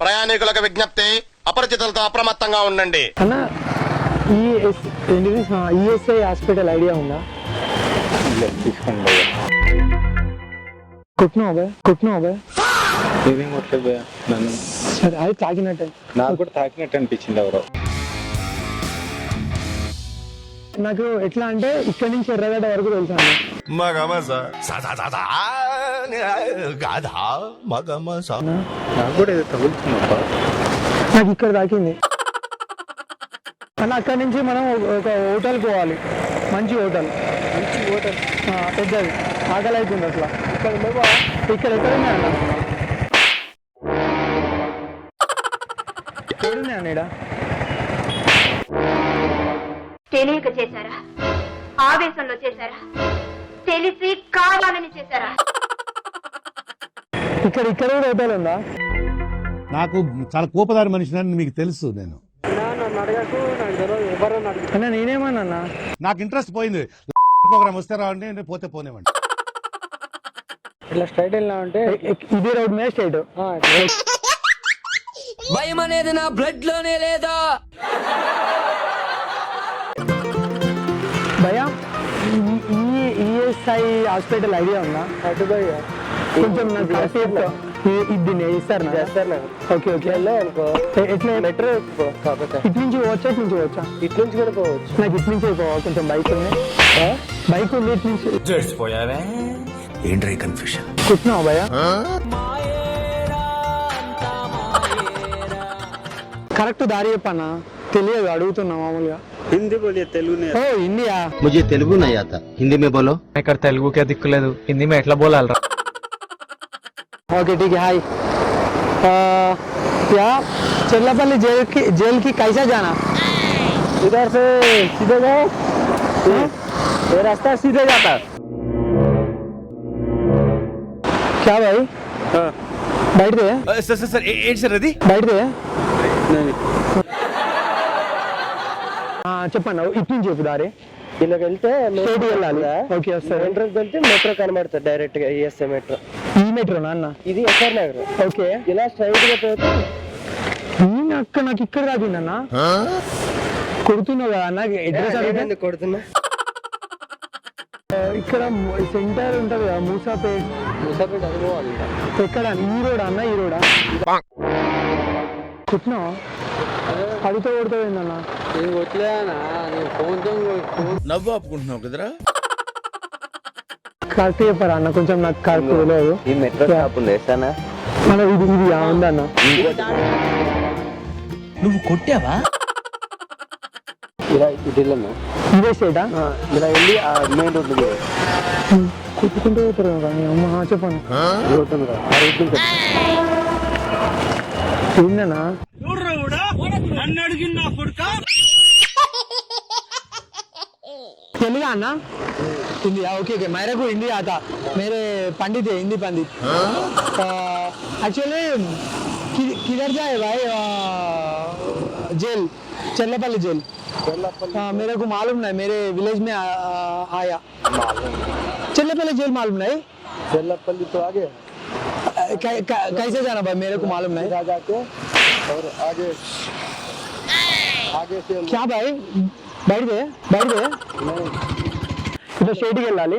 ప్రయాణికులకు విజ్ఞప్తి, అపరిచితులతో అప్రమత్తంగా ఉండండి. అన్న ఈఎస్ఐ హాస్పిటల్ ఐడియా ఉందా? తీసుకోండి కుట్టినావు ఏమేం కొట్టలేదు భయ్యా నన్ను. సరే అది తాకినట్టే, నాకు కూడా తాకినట్టు అనిపించింది ఎవరో. నాకు ఎట్లా అంటే ఇక్కడి నుంచి ఎర్రగడ్డ వరకు తెలుసా నాకు కూడా ఏదో తగులుతుందబ్బా. నాకు ఇక్కడ తాకింది అన్న. అక్కడి నుంచి మనం ఒక హోటల్ పోవాలి, మంచి హోటల్ పెద్దది. ఆకలి అవుతుంది అట్లా. ఇక్కడ లేవా? ఇక్కడ ఎక్కడున్నాయి అన్న? ఎక్కడున్నాయి అన్న? ఇక్కడ తెలియక చేశారా, ఆవేశంలో చేశారా, తెలిసి కావాలని చేశారా? ఇక్కడ కూడా హోటల్ ఉందా? నాకు చాలా కోపదారి మనిషిని మీకు తెలుసు. నేను అన్న నేనేమన్నా, నాకు ఇంట్రెస్ట్ పోయింది. ప్రోగ్రామ్ వస్తే రావండి, పోతే పోనేవండి. ఇట్లా స్ట్రైట్ వెళ్ళినామంటే ఇది రోడ్ మీద స్ట్రైట్. భయం అనేది నా బ్లడ్ లోనే లేదా? భయ్యా ఈఎస్ఐ హాస్పిటల్ ఐడియా ఉందా? అటు భయ్యా కొంచెం నాకు ఇది ఇస్తారు నా. ఓకే ఓకే ఎట్లా మెట్రో ఇటు నుంచి పోవచ్చా? ఇటు నుంచి పోవచ్చా? ఇటు నుంచి కూడా పోవచ్చు. నాకు ఇటు నుంచి పోవాలి, కొంచెం బైక్ ఉంది. బైక్ ఉంది ఇటు నుంచి. చేసిపోయావే ఏంట్రీ కన్ఫ్యూషన్. కూర్చున్నావా భయ్యా? కరెక్ట్ దారి చెప్పన్నా, తెలియదు, అడుగుతున్నా మామూలుగా. హిందీ బోలియే, తెలుగు నే. ఓ ఇండియా मुझे तेलुगु नहीं आता, हिंदी में बोलो. ఇక్కడ తెలుగుకే దిక్కులేదు, హిందీ में ఎట్లా బోలాలరా? ओके ठीक है हाय। क्या चिल्लापल्ली जेल की कैसा जाना? इधर से सीधे जाओ, ये रास्ता सीधे जाता। क्या भाई? बैठ दे सर ఏంటి సార్ అది? बैठ दे చెప్పండి. ఇటు నుంచి చెప్పు దారి. ఇలా వెళ్తే వెళ్ళాలి. Okay sir. ఎంట్రన్స్ వెళ్తే మెట్రో కనబడుతుంది డైరెక్ట్ గా. ESI metro. ఈ మెట్రోనా అన్న? ఇది ఎస్ఆర్ నగర్. ఓకే ఇలా స్ట్రైట్ గా పోతే అక్క నాకు ఇక్కడ రాకిందన్నా. కొడుతున్నావు కదా అన్న, అడ్రస్ అడిగింది. కొడుతున్నా ఇక్కడ సెంటర్ ఉంటది కదా, మూసాపేట్. అది పోవాలి. ఎక్కడ? ఈ రోడ్ అన్న? ఈ రోడా? కుట్టినావా? అడిగితే కొడుతుంది ఏందన్నా? నవ్వు ఆపుకుంటున్నావు కదరా. కరెక్ట్ చెప్పారా అన్న? కొంచెం నాకు కరెక్ట్ తెలియదు. ఈ మెట్రో షాప్ ఉంది వేసానా? ఇది ఉందన్న. నువ్వు కొట్టావా? ఇలా ఇటు వెళ్ళాను. ఇదే స్టేటా? ఇలా వెళ్ళి ఆ మెయిన్ రోడ్ కుట్టుకుంటూ పోతారు కానీ. అమ్మ చెప్పండి. రోడ్ ఉంది కదా, ఆ రోడ్ నుంచి ఏందన్నా? తెలుगा अन्ना? हिंदी? ओके ओके, मेरे को हिंदी आता, मेरे पंडित है, हिंदी पंडित। एक्चुअली किधर जाए भाई? Jail, Challapalli jail. मेरे को मालूम नहीं, मेरे विलेज में आया। चल्लापल्ली जेल मालूम नहीं? चल्लापल्ली तो आगे कैसे जाना भाई? मेरे को मालूम नहीं। जाके और आगे से क्या भाई? बैठ गए ఇట్లా స్ట్రైట్కి వెళ్ళాలి.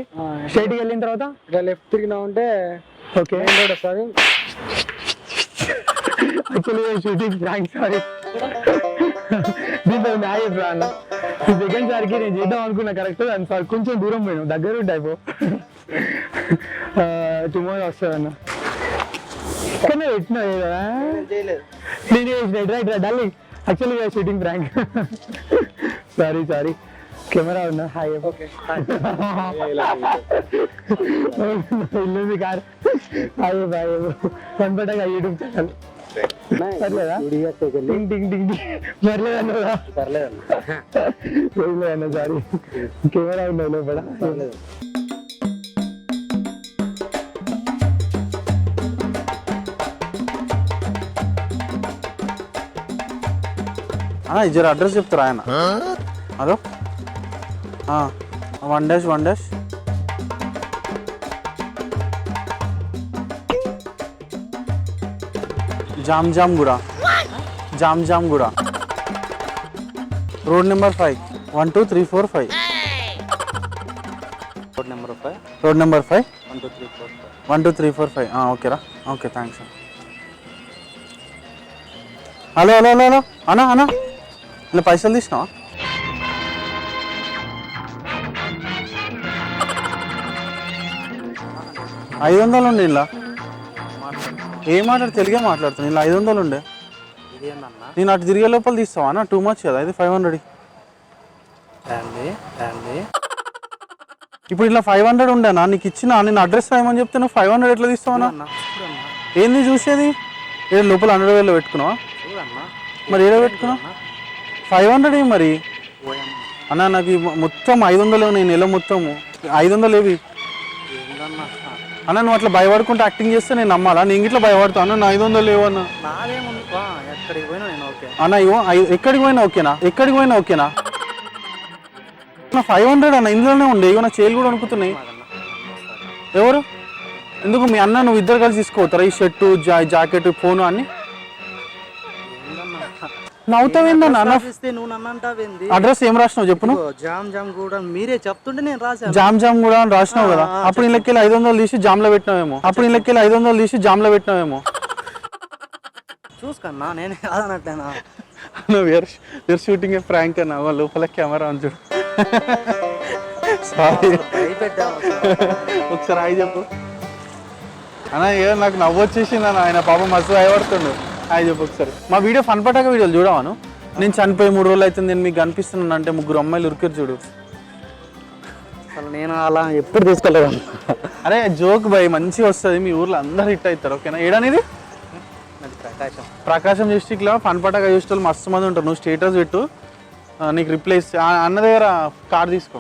స్ట్రైట్కి వెళ్ళిన తర్వాత ఇట్లా లెఫ్ట్ తిరిగినా ఉంటే ఓకే రోడ్ వస్తుంది. Actually shooting prank, sorry. దీంతో మ్యాచ్ అన్న. ఈ సెకండ్ సార్కి నేను చేద్దాం అనుకున్నా కరెక్ట్, దాని సార్ కొంచెం దూరం పోయినాం, దగ్గర ఉంటాయి. టుమారో వస్తుంది అన్న. కానీ పెట్టినా నేను right darling, actually shooting prank. Sorry camera ఉన్నా. హాయ్ ఇల్లు కార్. హాయ్ బాయ్ కనపడగా యూట్యూబ్ ఛానల్. పర్లేదా? టింగ్ టింగ్ టింగ్ పర్లేదన్నా? పర్లేదన్నా సారీ. కెమెరా ఉన్నాయి లోపల. జర అడ్రస్ చెప్తారా ఆయన? Hello, 1-1 Jamjamguda Jamjamguda road number 5 1 2 3 4 5 road number 5 1 2 3 4 5 ఓకేరా okay thanks hello hello hello hello అన్నా అన్నా ఇలా పైసలు తీసినావా $500 ఉండే ఇలా ఏం మాట్లాడు తెలుగే మాట్లాడుతాను ఇలా $500 ఉండే నేను అటు తిరిగే లోపల తీస్తావా అన్న టూ మచ్ కదా ఇది 500 ఇప్పుడు ఇలా 500 ఉండేనా నీకు ఇచ్చిన నేను అడ్రస్ రాయమని చెప్తే నువ్వు 500 ఎట్లా తీస్తావా ఏంది చూసేది ఏ లోపల 100,000 పెట్టుకున్నావా మరి ఏదో పెట్టుకున్నావు 500 మరి అన్న నాకు మొత్తం 500 నేను నెల మొత్తము 500 ఏవి అన్న నువ్వు అట్లా భయపడుకుంటే యాక్టింగ్ చేస్తే నేను నమ్మాలా నేను ఇట్లా భయపడతాను అన్న 500 లేవు అన్న అన్న ఇవ్వ ఎక్కడికి పోయినా ఓకేనా నా 500 అన్న ఇందులోనే ఉండే ఇవ్వ నా చేలు కూడా అనుకుతున్నాయి ఎవరు ఎందుకు మీ అన్న నువ్వు ఇద్దరు కలిసి తీసుకోతారా ఈ షర్టు జాకెట్ ఫోను అన్ని నవ్వుతావేందన్న అడ్రస్ ఏం రాసినావు చెప్పు నువ్వు జామ్ కూడా మీరే చెప్తుంటే నేను రాశాను జామ్ కూడా అని రాసినావు కదా అప్పుడు ఇళ్ళకెళ్ళి 500 తీసి జామ్లో పెట్టినావేమో చూసుకన్నా నేను కాదనట్లేనా నువ్వు వేర్ షూటింగ్ ఫ్రాంక్ అన్న లోపల కెమెరా అని చూడు సారీ ఒకసారి హాయ్ చెప్పు అన్న ఏదో నాకు నవ్వు వచ్చేసింది అన్న ఆయన పాపం మస్తు భయపడుతుండు హాయ్ చెప్పు ఒకసారి మా వీడియో ఫన్ పటాక వీడియోలు చూడవాను నేను చనిపోయి 3 రోజులు అవుతుంది నేను మీకు కనిపిస్తున్నాను అంటే 3 అమ్మాయిలు ఉరికారు చూడు అసలు నేను అలా ఎప్పుడు తీసుకోలేదు అరే జోక్ భయ్ మంచిగా వస్తుంది మీ ఊర్లో అందరు హిట్ అవుతారు ఓకేనా ఏడనేది ప్రకాశం డిస్టిక్లో ఫన్ పటాక చూసే వాళ్ళు మస్తు మంది ఉంటారు నువ్వు స్టేటస్ పెట్టు నీకు రిప్లేస్ అన్న దగ్గర కార్ తీసుకో